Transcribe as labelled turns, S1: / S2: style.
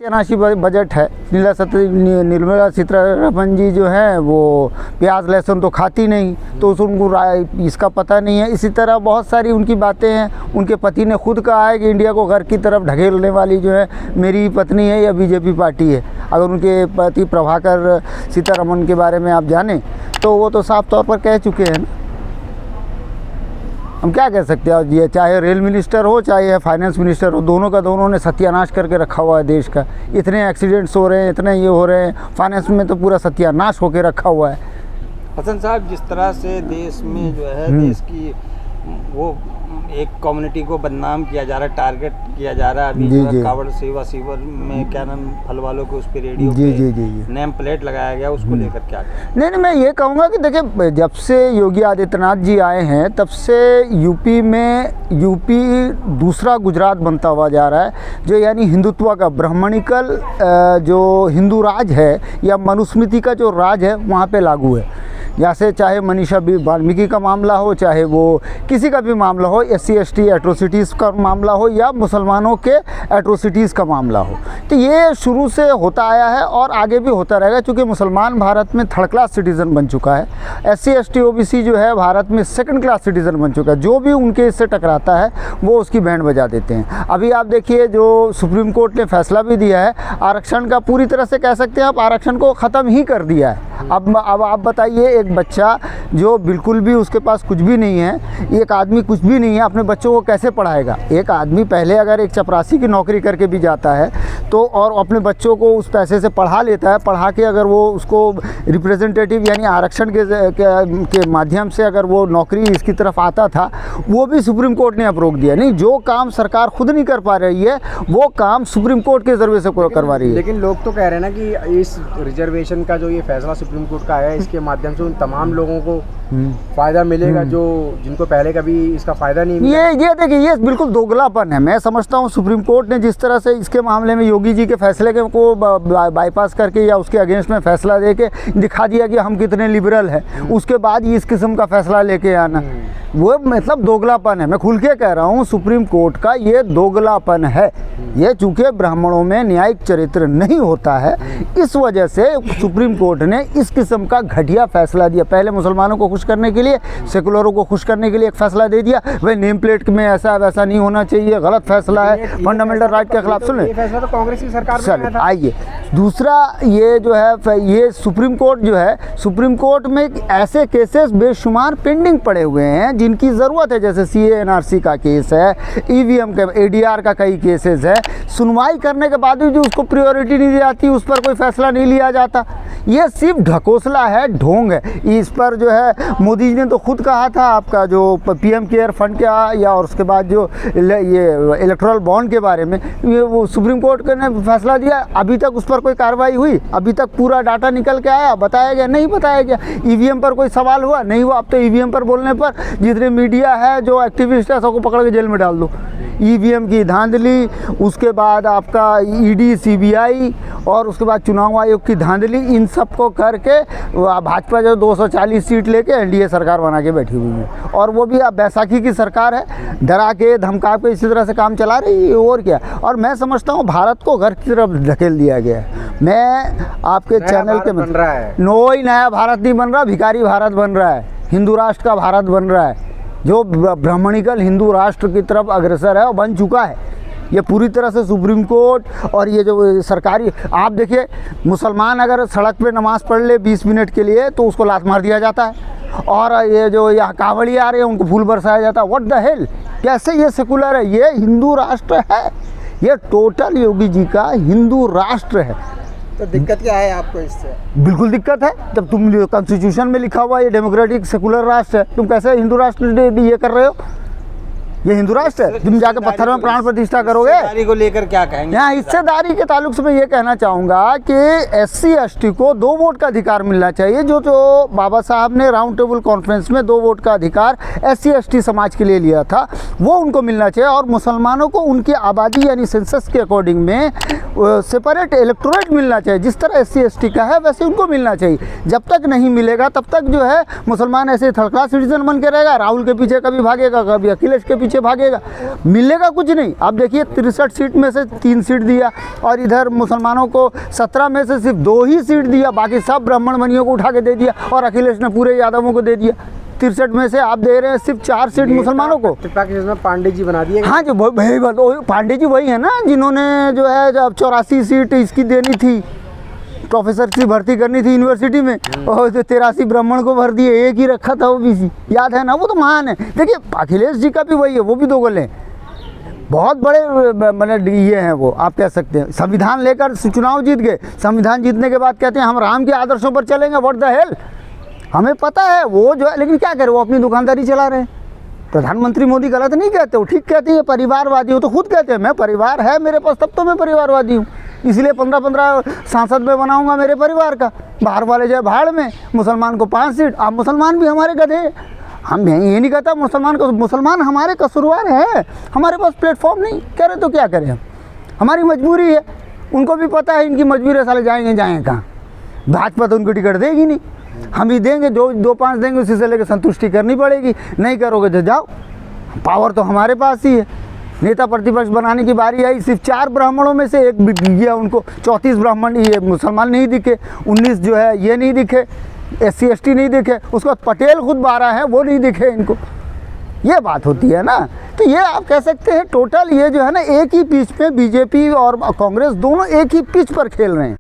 S1: सत्यानाशी बजट है। निर्मला सीतारमण जी जो है वो प्याज लहसुन तो खाती नहीं, तो उनको इसका पता नहीं है। इसी तरह बहुत सारी उनकी बातें हैं। उनके पति ने खुद कहा है कि इंडिया को घर की तरफ ढकेलने वाली जो है मेरी पत्नी है या बीजेपी पार्टी है। अगर उनके पति प्रभाकर सीतारमण के बारे में आप जानें तो वो तो साफ तौर पर कह चुके हैं ना। हम क्या कह सकते हैं। ये चाहे रेल मिनिस्टर हो चाहे फाइनेंस मिनिस्टर हो, दोनों का दोनों ने सत्यानाश करके रखा हुआ है देश का। इतने एक्सीडेंट्स हो रहे हैं, इतने ये हो रहे हैं, फाइनेंस में तो पूरा सत्यानाश होकर रखा हुआ है।
S2: हसन साहब, जिस तरह से देश में जो है देश की वो एक कम्युनिटी को बदनाम किया जा रहा है, टारगेट किया जा रहा है। अभी जो है कावड़ सेवा शिविर में क्या नाम फल वालों के उस पे रेडियो पे नेम प्लेट लगाया गया, उसको लेकर क्या
S1: नहीं, मैं ये कहूँगा कि देखिए, जब से योगी आदित्यनाथ जी आए हैं तब से यूपी दूसरा गुजरात बनता हुआ जा रहा है, जो यानी हिंदुत्व का ब्राह्मणिकल जो हिंदू राज है या मनुस्मृति का जो राज है वहाँ पे लागू है। जैसे चाहे मनीषा वाल्मीकि का मामला हो, चाहे वो किसी का भी मामला हो, SC ST एट्रोसिटीज़ का मामला हो या मुसलमानों के एट्रोसिटीज़ का मामला हो, तो ये शुरू से होता आया है और आगे भी होता रहेगा। क्योंकि मुसलमान भारत में 3rd क्लास सिटीज़न बन चुका है, SC ST OBC जो है भारत में 2nd क्लास सिटीज़न बन चुका है। जो भी उनके इससे टकराता है वो उसकी बैंड बजा देते हैं। अभी आप देखिए, जो सुप्रीम कोर्ट ने फैसला भी दिया है आरक्षण का, पूरी तरह से कह सकते हैं आप आरक्षण को ख़त्म ही कर दिया है। अब आप बताइए, एक बच्चा जो बिल्कुल भी उसके पास कुछ भी नहीं है, एक आदमी कुछ भी नहीं है, अपने बच्चों को कैसे पढ़ाएगा? एक आदमी पहले अगर एक चपरासी की नौकरी करके भी जाता है तो और अपने बच्चों को उस पैसे से पढ़ा लेता है, पढ़ा के अगर वो उसको रिप्रेजेंटेटिव यानी आरक्षण के माध्यम से अगर वो नौकरी इसकी तरफ आता था, वो भी सुप्रीम कोर्ट ने अब रोक दिया। नहीं, जो काम सरकार खुद नहीं कर पा रही है वो काम सुप्रीम कोर्ट के जरिए से करवा रही है।
S3: लेकिन लोग तो कह रहे हैं ना कि इस रिजर्वेशन का जो ये फैसला सुप्रीम कोर्ट का है, इसके माध्यम से उन तमाम लोगों को फायदा मिलेगा जो जिनको पहले कभी इसका फायदा नहीं मिला।
S1: ये देखिए, ये बिल्कुल दोगलापन है। मैं समझता हूँ सुप्रीम कोर्ट ने जिस तरह से इसके मामले में योगी जी के फैसले को बाईपास करके या उसके अगेंस्ट में फैसला देके दिखा दिया कि हम कितने लिबरल हैं, उसके बाद इस किस्म का फैसला लेके आना, वो मतलब दोगलापन है। मैं खुल के कह रहा हूँ, सुप्रीम कोर्ट का ये दोगलापन है। ये चूँकि ब्राह्मणों में न्यायिक चरित्र नहीं होता है, इस वजह से सुप्रीम कोर्ट ने इस किस्म का घटिया फैसला दिया। पहले मुसलमानों को खुश करने के लिए, सेकुलरों को खुश करने के लिए एक फैसला दे दिया, भाई नेम प्लेट में ऐसा वैसा नहीं होना चाहिए, गलत फैसला है, फंडामेंटल राइट के खिलाफ। सुने,
S3: ये फैसला तो कांग्रेस की सरकार में था।
S1: आइए, दूसरा ये जो है, ये सुप्रीम कोर्ट जो है, सुप्रीम कोर्ट में ऐसे केसेस बेशुमार पेंडिंग पड़े हुए हैं जिनकी ज़रूरत है। जैसे CA NRC का केस है, EVM का, ADR का कई केसेस है। सुनवाई करने के बाद भी जो उसको प्रायोरिटी नहीं दी जाती, उस पर कोई फैसला नहीं लिया जाता। ये सिर्फ ढकोसला है, ढोंग है। इस पर जो है मोदी जी ने तो खुद कहा था, आपका जो PM केयर फंड का या और उसके बाद जो ये इलेक्टोरल बॉन्ड के बारे में वो सुप्रीम कोर्ट ने फैसला दिया, अभी तक उस पर कोई कार्रवाई हुई? अभी तक पूरा डाटा निकल के आया? बताया गया? नहीं बताया गया। EVM पर कोई सवाल हुआ? नहीं हुआ। अब तो EVM पर बोलने पर जितने मीडिया है जो एक्टिविस्ट है सबको पकड़ के जेल में डाल दो। EVM की धांधली, उसके बाद आपका ED CBI और उसके बाद चुनाव आयोग की धांधली, इन सबको करके भाजपा जो 240 सीट लेके NDA सरकार बना के बैठी हुई है। और वो भी अब बैसाखी की सरकार है, डरा के धमका के इसी तरह से काम चला रही है। और क्या? और मैं समझता हूँ भारत को घर की तरफ धकेल दिया गया है। मैं आपके चैनल के
S3: बन रहा है,
S1: कोई नया भारत नहीं बन रहा, भिखारी भारत बन रहा है, हिंदू राष्ट्र का भारत बन रहा है, जो ब्राह्मणिकल हिंदू राष्ट्र की तरफ अग्रसर है और बन चुका है। ये पूरी तरह से सुप्रीम कोर्ट और ये जो सरकारी, आप देखिए, मुसलमान अगर सड़क पे नमाज़ पढ़ ले 20 मिनट के लिए तो उसको लात मार दिया जाता है। और ये जो यहाँ कांवड़ी आ रहे हैं उनको फूल बरसाया जाता है। What the hell? कैसे ये सेकुलर है? ये हिंदू राष्ट्र है, ये टोटल योगी जी का हिंदू राष्ट्र है।
S3: तो दिक्कत क्या है आपको इससे?
S1: बिल्कुल दिक्कत है। जब तुम कॉन्स्टिट्यूशन में लिखा हुआ ये डेमोक्रेटिक सेकुलर राष्ट्र है, तुम कैसे हिंदू राष्ट्र ये कर रहे हो? ये हिंदू राष्ट्र है? तुम जाकर पत्थर में प्राण प्रतिष्ठा करोगे?
S2: हिस्सेदारी को लेकर क्या कहेंगे?
S1: यहाँ हिस्सेदारी के ताल्लुक से मैं ये कहना चाहूँगा कि SC ST को 2 वोट का अधिकार मिलना चाहिए। जो बाबा साहब ने राउंड टेबल कॉन्फ्रेंस में 2 वोट का अधिकार SC ST समाज के लिए लिया था, वो उनको मिलना चाहिए। और मुसलमानों को उनकी आबादी यानी सेंसस के अकॉर्डिंग में सेपरेट इलेक्टोरेट मिलना चाहिए। जिस तरह SC ST का है वैसे उनको मिलना चाहिए। जब तक नहीं मिलेगा तब तक जो है मुसलमान ऐसे 3rd क्लास सिटीजन बन के रहेगा। राहुल के पीछे कभी भागेगा, कभी अखिलेश के पीछे पीछे भागेगा, मिलेगा कुछ नहीं। आप देखिए 63 सीट में से 3 सीट दिया और इधर मुसलमानों को 17 में से सिर्फ 2 ही सीट दिया, बाकी सब ब्राह्मण बनियों को उठा के दे दिया और अखिलेश ने पूरे यादवों को दे दिया। 63 में से आप दे रहे हैं सिर्फ 4 सीट मुसलमानों को।
S3: पांडे जी बना दिए।
S1: हाँ जी, वही बात, पांडे जी वही है ना जिन्होंने जो है जब 84 सीट इसकी देनी थी, प्रोफेसर की भर्ती करनी थी यूनिवर्सिटी में, और 83 ब्राह्मण को भर दिए, एक ही रखा था ओबीसी, याद है ना। वो तो महान है। देखिए अखिलेश जी का भी वही है, वो भी 2 गोले हैं, बहुत बड़े मतलब ये हैं वो, आप कह सकते हैं। संविधान लेकर चुनाव जीत गए, संविधान जीतने के बाद कहते हैं हम राम के आदर्शों पर चलेंगे। व्हाट द हेल, हमें पता है वो जो है, लेकिन क्या करे, वो अपनी दुकानदारी चला रहे हैं। प्रधानमंत्री मोदी गलत नहीं कहते, वो ठीक कहते हैं परिवारवादी, वो तो खुद कहते हैं मैं परिवार है मेरे पास तब तो मैं परिवारवादी हूँ, इसलिए 15-15 सांसद में बनाऊंगा मेरे परिवार का, बाहर वाले जाए भाड़ में, मुसलमान को 5 सीट। आप मुसलमान भी हमारे गधे, हम ये नहीं कहता मुसलमान हमारे कसूरवार है, हमारे पास प्लेटफॉर्म नहीं, कह रहे तो क्या करें हम, हमारी मजबूरी है। उनको भी पता है इनकी मजबूरी है, साले जाएंगे कहाँ, भाजपा तो उनको टिकट देगी नहीं, हम ही देंगे, जो 2-5 देंगे उसी से लेकर संतुष्टि करनी पड़ेगी, नहीं करोगे तो जाओ, पावर तो हमारे पास ही है। नेता प्रतिपक्ष बनाने की बारी आई, सिर्फ 4 ब्राह्मणों में से 1 बिक गया उनको, 34 ब्राह्मण ये मुसलमान नहीं दिखे, 19 जो है ये नहीं दिखे, SC ST नहीं दिखे, उसके बाद पटेल खुद 12 हैं वो नहीं दिखे इनको, ये बात होती है ना। तो ये आप कह सकते हैं टोटल ये जो है ना एक ही पिच पे बीजेपी और कांग्रेस दोनों एक ही पिच पर खेल रहे हैं।